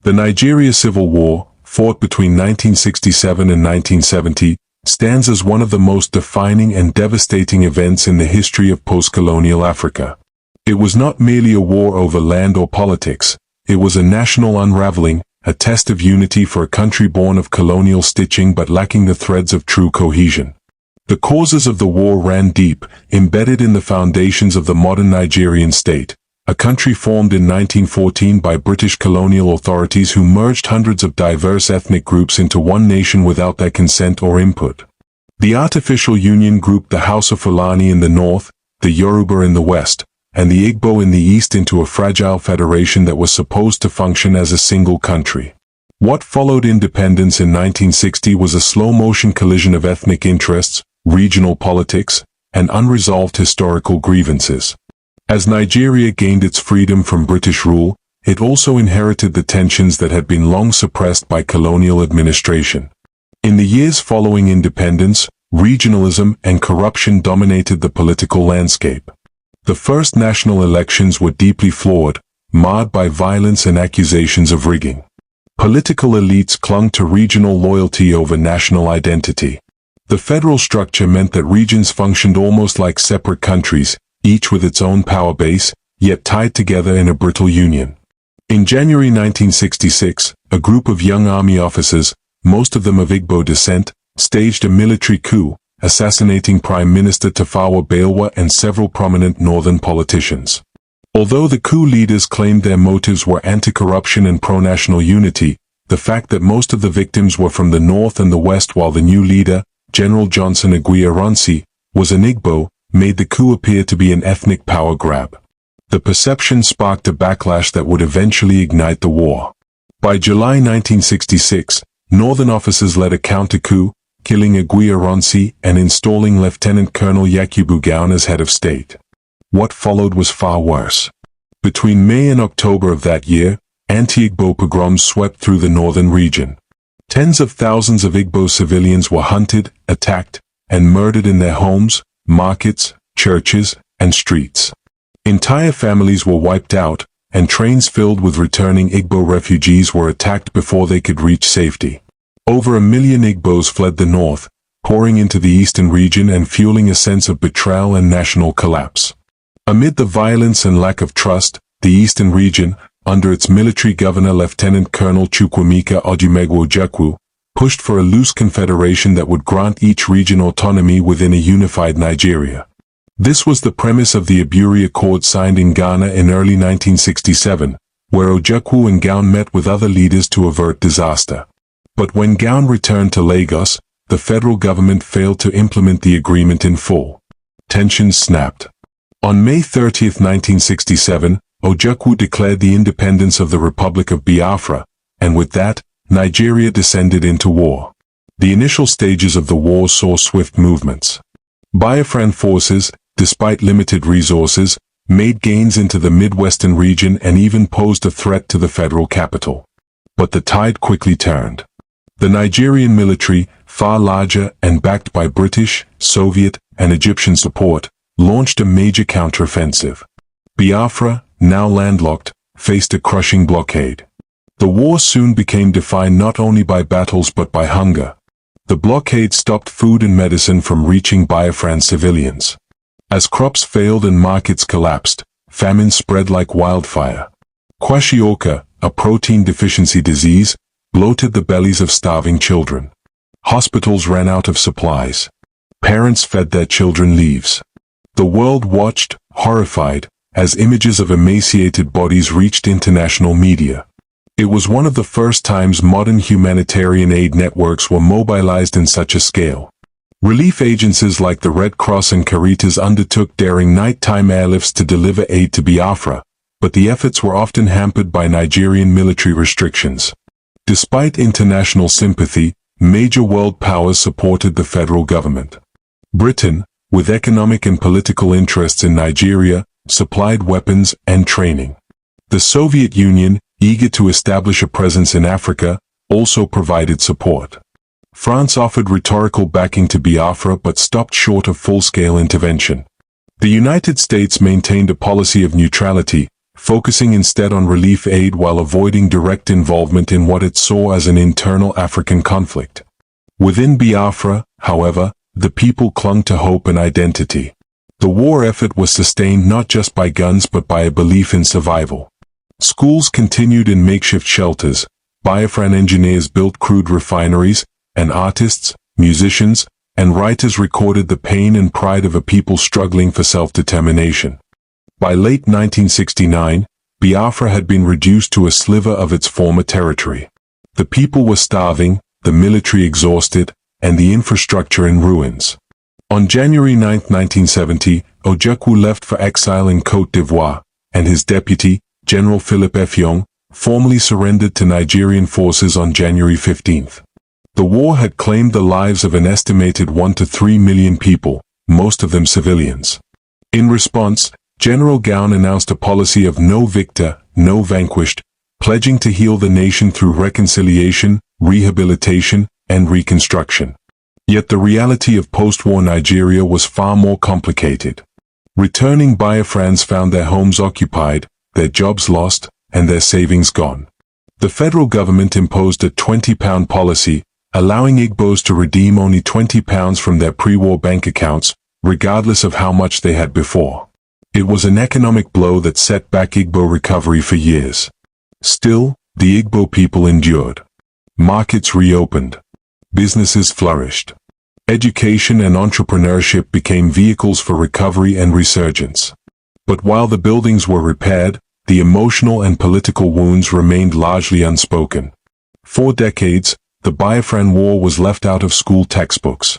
The Nigeria Civil War, fought between 1967 and 1970, stands as one of the most defining and devastating events in the history of post-colonial Africa. It was not merely a war over land or politics, it was a national unraveling, a test of unity for a country born of colonial stitching but lacking the threads of true cohesion. The causes of the war ran deep, embedded in the foundations of the modern Nigerian state, a country formed in 1914 by British colonial authorities who merged hundreds of diverse ethnic groups into one nation without their consent or input. The artificial union grouped the Hausa Fulani in the north, the Yoruba in the west, and the Igbo in the east into a fragile federation that was supposed to function as a single country. What followed independence in 1960 was a slow-motion collision of ethnic interests, regional politics, and unresolved historical grievances. As Nigeria gained its freedom from British rule, it also inherited the tensions that had been long suppressed by colonial administration. In the years following independence, regionalism and corruption dominated the political landscape. The first national elections were deeply flawed, marred by violence and accusations of rigging. Political elites clung to regional loyalty over national identity. The federal structure meant that regions functioned almost like separate countries, each with its own power base, yet tied together in a brittle union. In January 1966, a group of young army officers, most of them of Igbo descent, staged a military coup, assassinating Prime Minister Tafawa Balewa and several prominent northern politicians. Although the coup leaders claimed their motives were anti-corruption and pro-national unity, the fact that most of the victims were from the north and the west while the new leader, General Johnson Aguiyi-Ironsi, was an Igbo, made the coup appear to be an ethnic power grab. The perception sparked a backlash that would eventually ignite the war. By July 1966, northern officers led a counter-coup, killing Aguiyi-Ironsi and installing Lieutenant Colonel Yakubu Gowon as head of state. What followed was far worse. Between May and October of that year, anti-Igbo pogroms swept through the northern region. Tens of thousands of Igbo civilians were hunted, attacked, and murdered in their homes, markets, churches, and streets. Entire families were wiped out, and trains filled with returning Igbo refugees were attacked before they could reach safety. Over 1 million Igbos fled the north, pouring into the eastern region and fueling a sense of betrayal and national collapse. Amid the violence and lack of trust, the eastern region, under its military governor Lieutenant Colonel Chukwuemeka Odumegwu, pushed for a loose confederation that would grant each region autonomy within a unified Nigeria. This was the premise of the Aburi Accord signed in Ghana in early 1967, where Ojukwu and Gowon met with other leaders to avert disaster. But when Gowon returned to Lagos, the federal government failed to implement the agreement in full. Tensions snapped. On May 30, 1967, Ojukwu declared the independence of the Republic of Biafra, and with that, Nigeria descended into war. The initial stages of the war saw swift movements. Biafran forces, despite limited resources, made gains into the Midwestern region and even posed a threat to the federal capital. But the tide quickly turned. The Nigerian military, far larger and backed by British, Soviet, and Egyptian support, launched a major counteroffensive. Biafra, now landlocked, faced a crushing blockade. The war soon became defined not only by battles but by hunger. The blockade stopped food and medicine from reaching Biafran civilians. As crops failed and markets collapsed, famine spread like wildfire. Kwashiorkor, a protein deficiency disease, bloated the bellies of starving children. Hospitals ran out of supplies. Parents fed their children leaves. The world watched, horrified, as images of emaciated bodies reached international media. It was one of the first times modern humanitarian aid networks were mobilized in such a scale. Relief agencies like the Red Cross and Caritas undertook daring nighttime airlifts to deliver aid to Biafra, but the efforts were often hampered by Nigerian military restrictions. Despite international sympathy, major world powers supported the federal government. Britain, with economic and political interests in Nigeria, supplied weapons and training. The Soviet Union, eager to establish a presence in Africa, also provided support. France offered rhetorical backing to Biafra but stopped short of full-scale intervention. The United States maintained a policy of neutrality, focusing instead on relief aid while avoiding direct involvement in what it saw as an internal African conflict. Within Biafra, however, the people clung to hope and identity. The war effort was sustained not just by guns but by a belief in survival. Schools continued in makeshift shelters, Biafran engineers built crude refineries, and artists, musicians, and writers recorded the pain and pride of a people struggling for self-determination. By late 1969, Biafra had been reduced to a sliver of its former territory. The people were starving, the military exhausted, and the infrastructure in ruins. On January 9, 1970, Ojukwu left for exile in Côte d'Ivoire, and his deputy, General Philippe Effiong, formally surrendered to Nigerian forces on January 15. The war had claimed the lives of an estimated 1 to 3 million people, most of them civilians. In response, General Gowon announced a policy of no victor, no vanquished, pledging to heal the nation through reconciliation, rehabilitation, and reconstruction. Yet the reality of post-war Nigeria was far more complicated. Returning Biafrans found their homes occupied, their jobs lost, and their savings gone. The federal government imposed a £20 policy, allowing Igbos to redeem only £20 from their pre-war bank accounts, regardless of how much they had before. It was an economic blow that set back Igbo recovery for years. Still, the Igbo people endured. Markets reopened. Businesses flourished. Education and entrepreneurship became vehicles for recovery and resurgence. But while the buildings were repaired, the emotional and political wounds remained largely unspoken. For decades, the Biafran War was left out of school textbooks.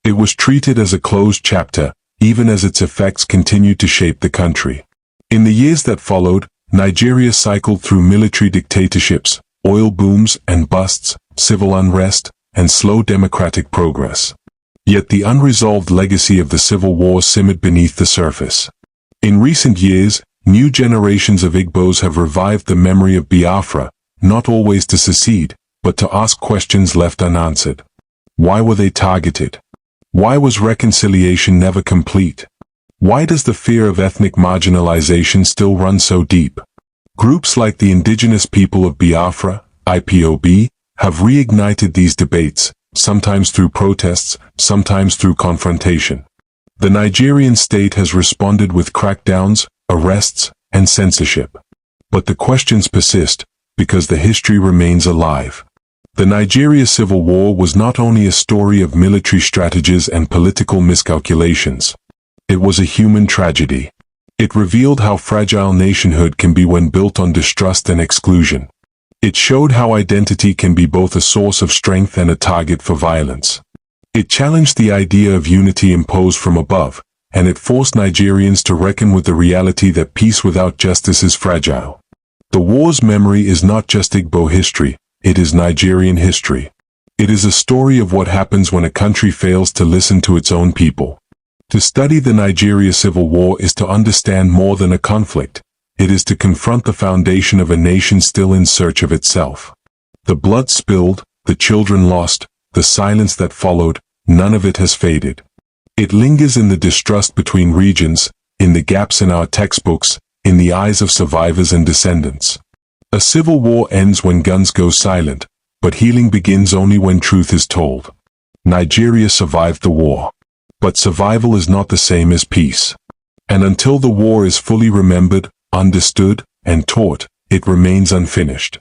It was treated as a closed chapter, even as its effects continued to shape the country. In the years that followed, Nigeria cycled through military dictatorships, oil booms and busts, civil unrest, and slow democratic progress. Yet the unresolved legacy of the Civil War simmered beneath the surface. In recent years, new generations of Igbos have revived the memory of Biafra, not always to secede, but to ask questions left unanswered. Why were they targeted? Why was reconciliation never complete? Why does the fear of ethnic marginalization still run so deep? Groups like the indigenous people of Biafra, IPOB, have reignited these debates, sometimes through protests, sometimes through confrontation. The Nigerian state has responded with crackdowns, arrests, and censorship. But the questions persist, because the history remains alive. The Nigeria Civil War was not only a story of military strategies and political miscalculations. It was a human tragedy. It revealed how fragile nationhood can be when built on distrust and exclusion. It showed how identity can be both a source of strength and a target for violence. It challenged the idea of unity imposed from above, and it forced Nigerians to reckon with the reality that peace without justice is fragile. The war's memory is not just Igbo history, it is Nigerian history. It is a story of what happens when a country fails to listen to its own people. To study the Nigeria Civil War is to understand more than a conflict. It is to confront the foundation of a nation still in search of itself. The blood spilled, the children lost, the silence that followed, none of it has faded. It lingers in the distrust between regions, in the gaps in our textbooks, in the eyes of survivors and descendants. A civil war ends when guns go silent, but healing begins only when truth is told. Nigeria survived the war. But survival is not the same as peace. And until the war is fully remembered, understood, and taught, it remains unfinished.